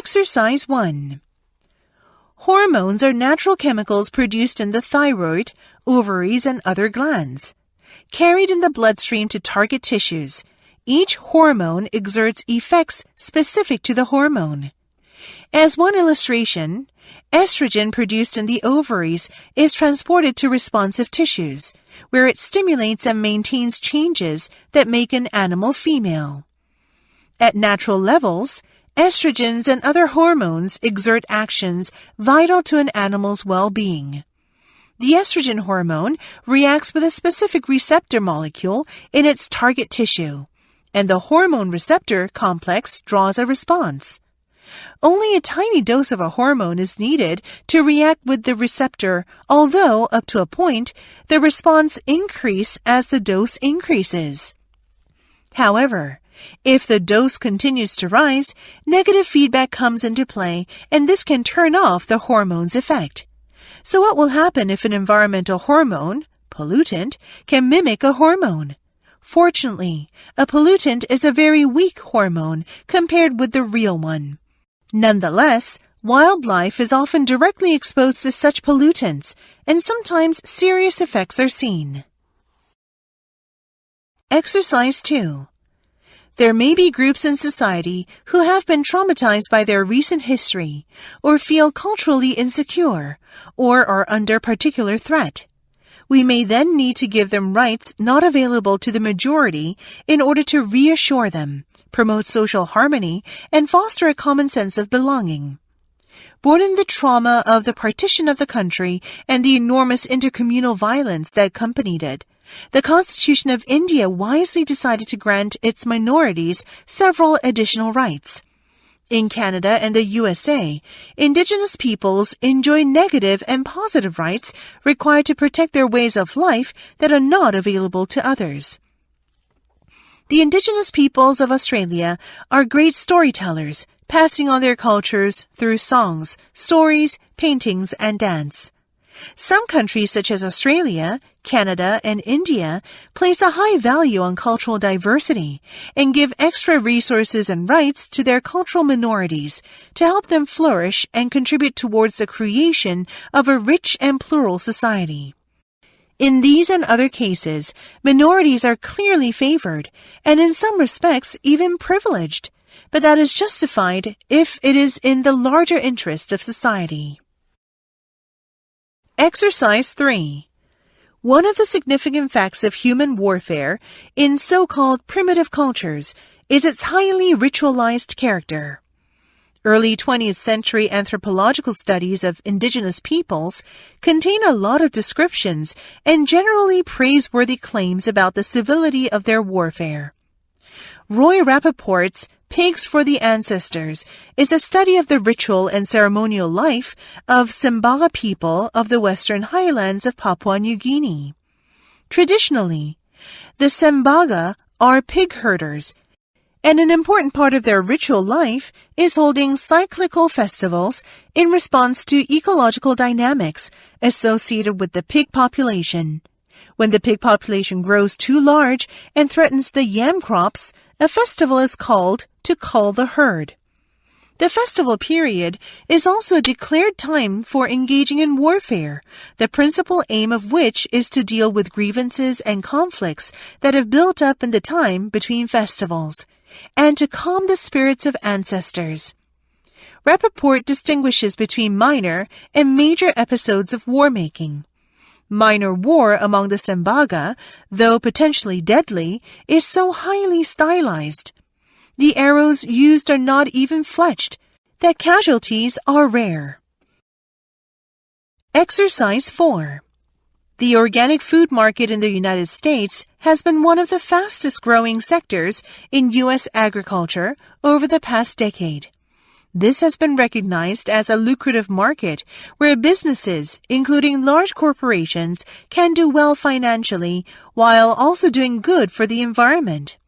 Exercise 1. Hormones are natural chemicals produced in the thyroid, ovaries, and other glands. Carried in the bloodstream to target tissues, each hormone exerts effects specific to the hormone. As one illustration, estrogen produced in the ovaries is transported to responsive tissues, where it stimulates and maintains changes that make an animal female. At natural levels, estrogens and other hormones exert actions vital to an animal's well-being. The estrogen hormone reacts with a specific receptor molecule in its target tissue, and the hormone receptor complex draws a response. Only a tiny dose of a hormone is needed to react with the receptor, although, up to a point, the response increases as the dose increases. However, if the dose continues to rise, negative feedback comes into play, and this can turn off the hormone's effect. So what will happen if an environmental hormone, pollutant, can mimic a hormone? Fortunately, a pollutant is a very weak hormone compared with the real one. Nonetheless, wildlife is often directly exposed to such pollutants, and sometimes serious effects are seen. Exercise 2. There may be groups in society who have been traumatized by their recent history, or feel culturally insecure, or are under particular threat. We may then need to give them rights not available to the majority in order to reassure them, promote social harmony, and foster a common sense of belonging. Born in the trauma of the partition of the country and the enormous intercommunal violence that accompanied it, the Constitution of India wisely decided to grant its minorities several additional rights. In Canada and the USA, Indigenous peoples enjoy negative and positive rights required to protect their ways of life that are not available to others. The Indigenous peoples of Australia are great storytellers, passing on their cultures through songs, stories, paintings, and dance. Some countries such as Australia, Canada, and India place a high value on cultural diversity and give extra resources and rights to their cultural minorities to help them flourish and contribute towards the creation of a rich and plural society. In these and other cases, minorities are clearly favored and in some respects even privileged, but that is justified if it is in the larger interest of society. Exercise 3. One of the significant facts of human warfare in so-called primitive cultures is its highly ritualized character. Early 20th century anthropological studies of indigenous peoples contain a lot of descriptions and generally praiseworthy claims about the civility of their warfare. Roy Rappaport's Pigs for the Ancestors is a study of the ritual and ceremonial life of Sembaga people of the western highlands of Papua New Guinea. Traditionally, the Sembaga are pig herders, and an important part of their ritual life is holding cyclical festivals in response to ecological dynamics associated with the pig population. When the pig population grows too large and threatens the yam crops, a festival is called to cull the herd. The festival period is also a declared time for engaging in warfare, the principal aim of which is to deal with grievances and conflicts that have built up in the time between festivals, and to calm the spirits of ancestors. Rappaport distinguishes between minor and major episodes of war-making. Minor war among the Sembaga, though potentially deadly, is so highly stylized. The arrows used are not even fletched, that casualties are rare. Exercise 4. The organic food market in the United States has been one of the fastest growing sectors in U.S. agriculture over the past decade. This has been recognized as a lucrative market where businesses, including large corporations, can do well financially while also doing good for the environment.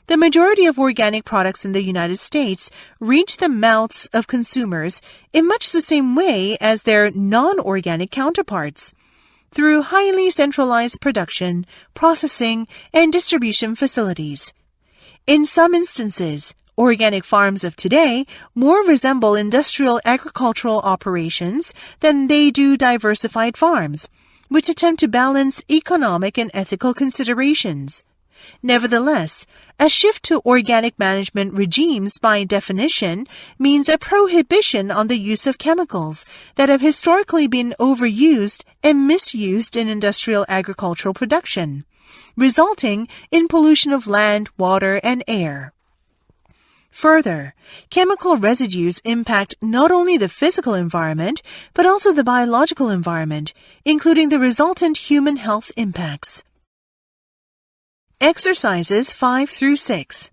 The majority of organic products in the United States reach the mouths of consumers in much the same way as their non-organic counterparts, through highly centralized production, processing, and distribution facilities. In some instances, Organic farms of today more resemble industrial agricultural operations than they do diversified farms, which attempt to balance economic and ethical considerations. Nevertheless, a shift to organic management regimes by definition means a prohibition on the use of chemicals that have historically been overused and misused in industrial agricultural production, resulting in pollution of land, water, and air. Further, chemical residues impact not only the physical environment, but also the biological environment, including the resultant human health impacts. Exercises 5 through 6.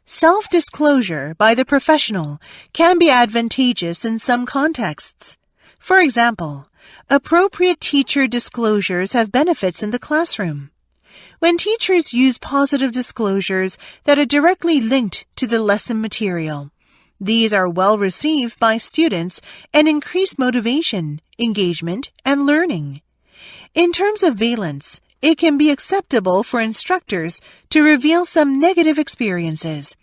Self-disclosure by the professional can be advantageous in some contexts. For example, appropriate teacher disclosures have benefits in the classroom. When teachers use positive disclosures that are directly linked to the lesson material, these are well received by students and increase motivation, engagement, and learning. In terms of valence, it can be acceptable for instructors to reveal some negative experiences.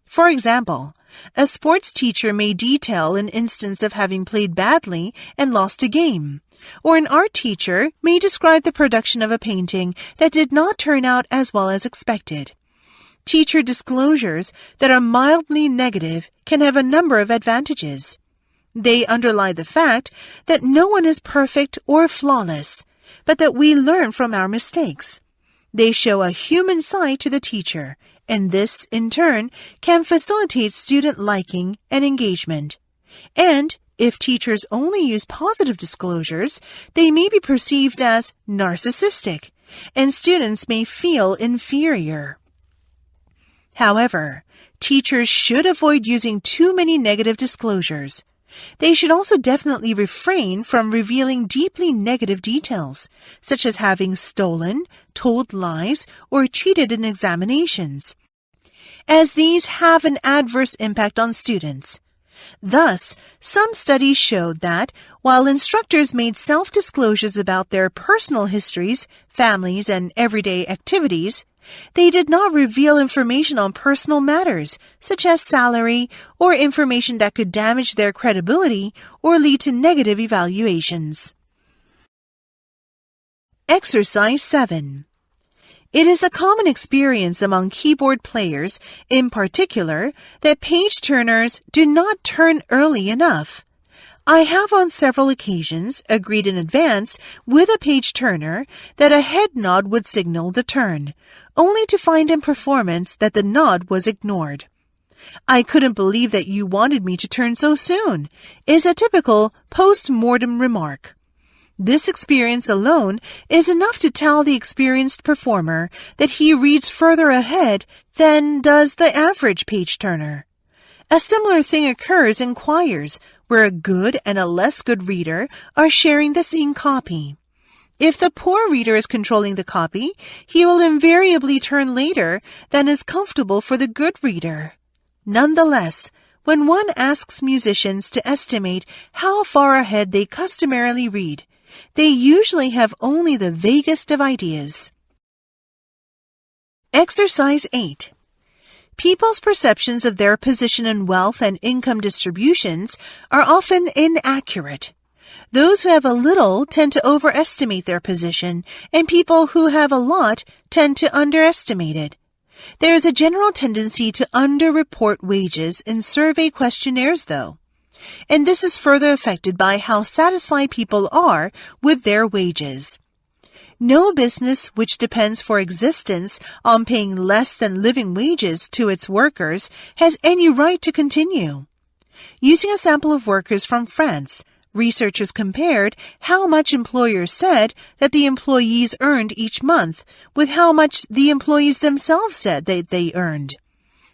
For example, a sports teacher may detail an instance of having played badly and lost a game. Or an art teacher may describe the production of a painting that did not turn out as well as expected. Teacher disclosures that are mildly negative can have a number of advantages. They underlie the fact that no one is perfect or flawless, but that we learn from our mistakes. They show a human side to the teacher, and this, in turn, can facilitate student liking and engagement. And if teachers only use positive disclosures, they may be perceived as narcissistic, and students may feel inferior. However, teachers should avoid using too many negative disclosures. They should also definitely refrain from revealing deeply negative details, such as having stolen, told lies, or cheated in examinations, as these have an adverse impact on students. Thus, some studies showed that while instructors made self-disclosures about their personal histories, families, and everyday activities, they did not reveal information on personal matters, such as salary, or information that could damage their credibility or lead to negative evaluations. Exercise 7. It is a common experience among keyboard players, in particular, that page turners do not turn early enough. I have on several occasions agreed in advance with a page turner that a head nod would signal the turn, only to find in performance that the nod was ignored. "I couldn't believe that you wanted me to turn so soon," is a typical post-mortem remark. This experience alone is enough to tell the experienced performer that he reads further ahead than does the average page turner. A similar thing occurs in choirs, where a good and a less good reader are sharing the same copy. If the poor reader is controlling the copy, he will invariably turn later than is comfortable for the good reader. Nonetheless, when one asks musicians to estimate how far ahead they customarily read, they usually have only the vaguest of ideas. Exercise 8. People's perceptions of their position in wealth and income distributions are often inaccurate. Those who have a little tend to overestimate their position, and people who have a lot tend to underestimate it. There is a general tendency to underreport wages in survey questionnaires, though. And this is further affected by how satisfied people are with their wages. No business which depends for existence on paying less than living wages to its workers has any right to continue. Using a sample of workers from France, researchers compared how much employers said that the employees earned each month with how much the employees themselves said that they earned.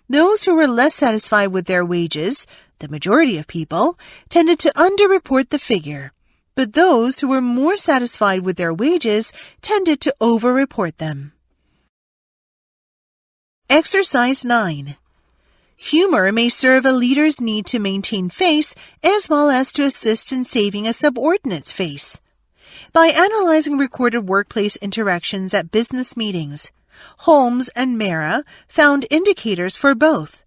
Those who were less satisfied with their wages, the majority of people, tended to underreport the figure, but those who were more satisfied with their wages tended to overreport them. Exercise 9. Humor may serve a leader's need to maintain face as well as to assist in saving a subordinate's face. By analyzing recorded workplace interactions at business meetings, Holmes and Mera found indicators for both.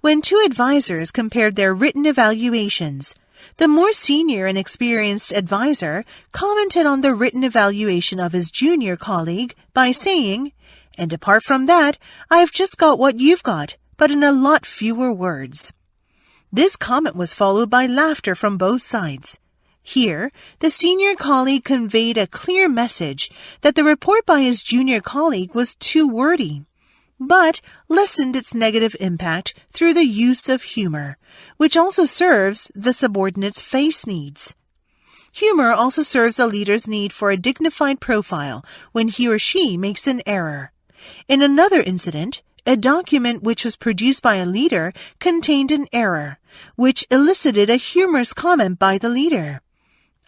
when two advisors compared their written evaluations. The more senior and experienced advisor commented on the written evaluation of his junior colleague by saying, "And apart from that, I've just got what you've got, but in a lot fewer words." This comment was followed by laughter from both sides. Here, the senior colleague conveyed a clear message that the report by his junior colleague was too wordy, but lessened its negative impact through the use of humor, which also serves the subordinate's face needs. Humor also serves a leader's need for a dignified profile when he or she makes an error. In another incident, a document which was produced by a leader contained an error, which elicited a humorous comment by the leader.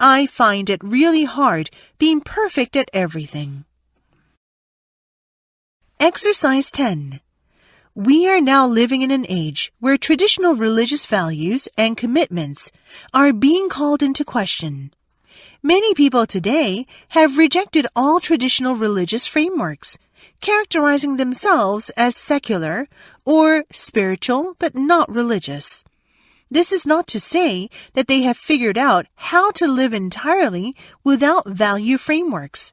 "I find it really hard being perfect at everything." Exercise 10. We are now living in an age where traditional religious values and commitments are being called into question. Many people today have rejected all traditional religious frameworks, characterizing themselves as secular or spiritual but not religious. This is not to say that they have figured out how to live entirely without value frameworks.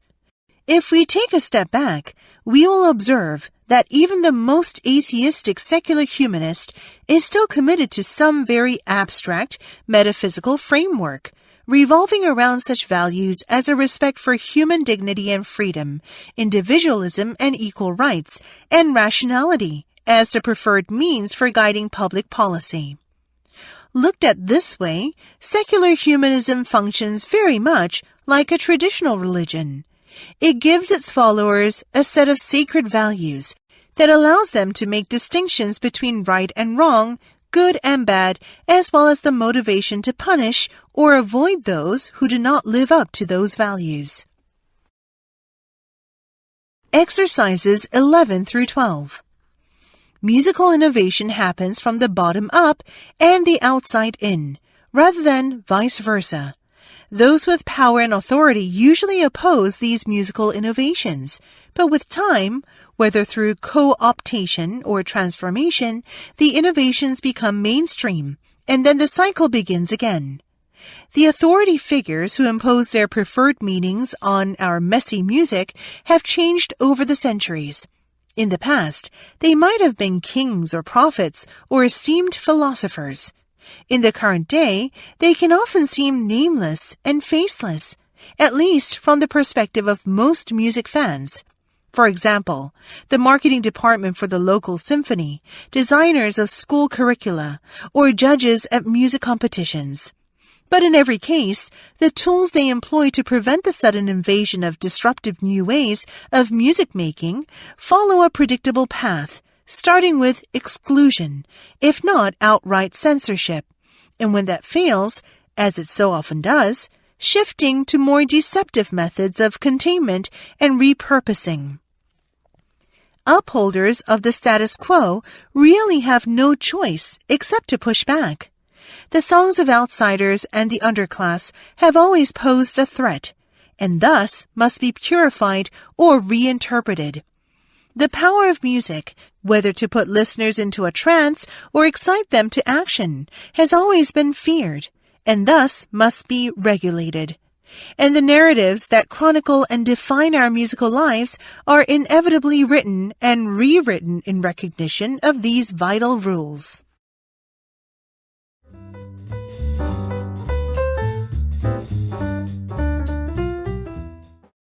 If we take a step back, we will observe that even the most atheistic secular humanist is still committed to some very abstract metaphysical framework, revolving around such values as a respect for human dignity and freedom, individualism and equal rights, and rationality as the preferred means for guiding public policy. Looked at this way, secular humanism functions very much like a traditional religion. It gives its followers a set of sacred values that allows them to make distinctions between right and wrong, good and bad, as well as the motivation to punish or avoid those who do not live up to those values. Exercises 11 through 12. Musical innovation happens from the bottom up and the outside in, rather than vice versa. Those with power and authority usually oppose these musical innovations, but with time, whether through co-optation or transformation, the innovations become mainstream, and then the cycle begins again. The authority figures who impose their preferred meanings on our messy music have changed over the centuries. In the past, they might have been kings or prophets or esteemed philosophers. In the current day, they can often seem nameless and faceless, at least from the perspective of most music fans. For example, the marketing department for the local symphony, designers of school curricula, or judges at music competitions. But in every case, the tools they employ to prevent the sudden invasion of disruptive new ways of music making follow a predictable path, starting with exclusion, if not outright censorship, and when that fails, as it so often does, shifting to more deceptive methods of containment and repurposing. Upholders of the status quo really have no choice except to push back. The songs of outsiders and the underclass have always posed a threat, and thus must be purified or reinterpreted. The power of music, whether to put listeners into a trance or excite them to action, has always been feared, and thus must be regulated. And the narratives that chronicle and define our musical lives are inevitably written and rewritten in recognition of these vital rules.